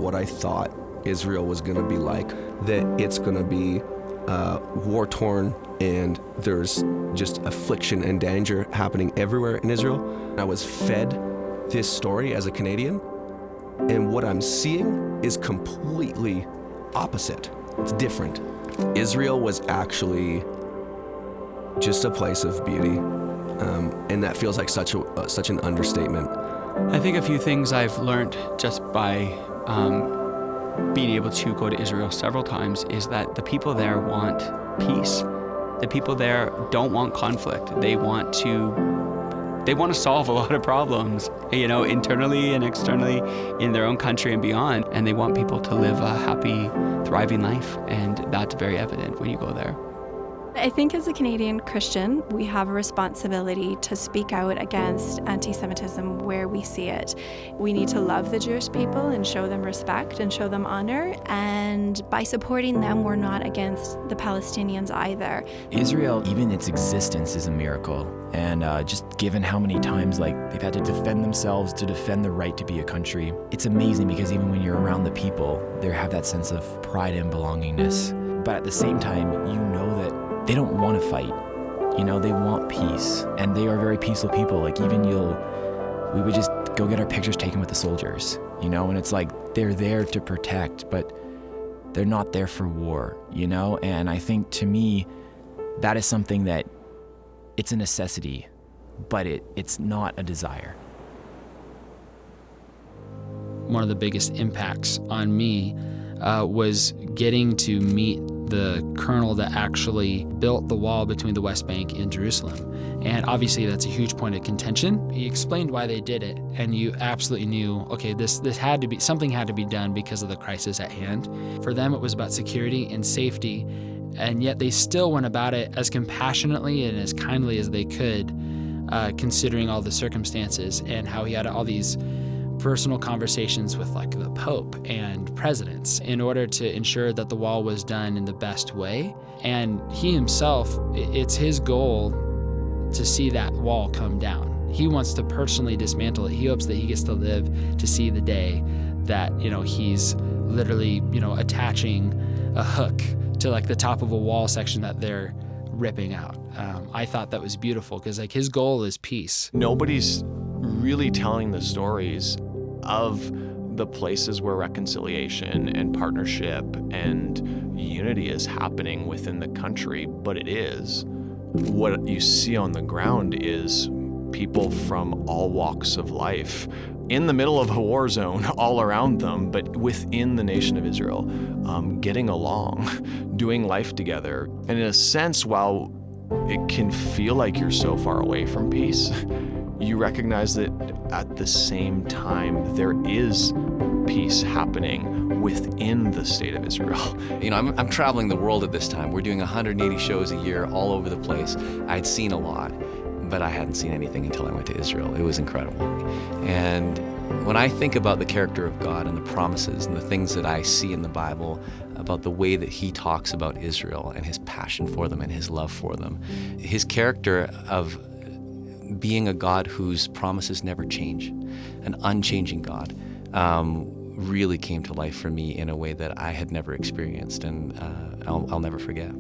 what I thought Israel was going to be like, that it's going to be war-torn and there's just affliction and danger happening everywhere in Israel. I was fed this story as a Canadian, and what I'm seeing is completely opposite. It's different. Israel was actually just a place of beauty, and that feels like such an understatement. I think a few things I've learned just by being able to go to Israel several times is that the people there want peace. The people there don't want conflict. They want to solve a lot of problems, internally and externally in their own country and beyond. And they want people to live a happy, thriving life. And that's very evident when you go there. I think as a Canadian Christian, we have a responsibility to speak out against anti-Semitism where we see it. We need to love the Jewish people and show them respect and show them honor. And by supporting them, we're not against the Palestinians either. Israel, even its existence is a miracle. And just given how many times they've had to defend themselves to defend the right to be a country, it's amazing because even when you're around the people, they have that sense of pride and belongingness. But at the same time, you know that they don't want to fight. They want peace. And they are very peaceful people. We would just go get our pictures taken with the soldiers, and it's like they're there to protect, but they're not there for war, And I think to me, that is something that it's a necessity, but it's not a desire. One of the biggest impacts on me was getting to meet the colonel that actually built the wall between the West Bank and Jerusalem. And obviously that's a huge point of contention. He explained why they did it, and you absolutely knew, okay, something had to be done because of the crisis at hand. For them, it was about security and safety, and yet they still went about it as compassionately and as kindly as they could, considering all the circumstances and how he had all these personal conversations with the Pope and presidents in order to ensure that the wall was done in the best way. And he himself, it's his goal to see that wall come down. He wants to personally dismantle it. He hopes that he gets to live to see the day that, he's literally, attaching a hook to the top of a wall section that they're ripping out. I thought that was beautiful because his goal is peace. Nobody's really telling the stories of the places where reconciliation and partnership and unity is happening within the country, but it is. What you see on the ground is people from all walks of life in the middle of a war zone all around them, but within the nation of Israel, getting along, doing life together. And in a sense, while it can feel like you're so far away from peace, you recognize that at the same time, there is peace happening within the state of Israel. I'm traveling the world at this time. We're doing 180 shows a year all over the place. I'd seen a lot, but I hadn't seen anything until I went to Israel. It was incredible. And when I think about the character of God and the promises and the things that I see in the Bible about the way that he talks about Israel and his passion for them and his love for them, his character of being a God whose promises never change, an unchanging God, really came to life for me in a way that I had never experienced, and I'll never forget.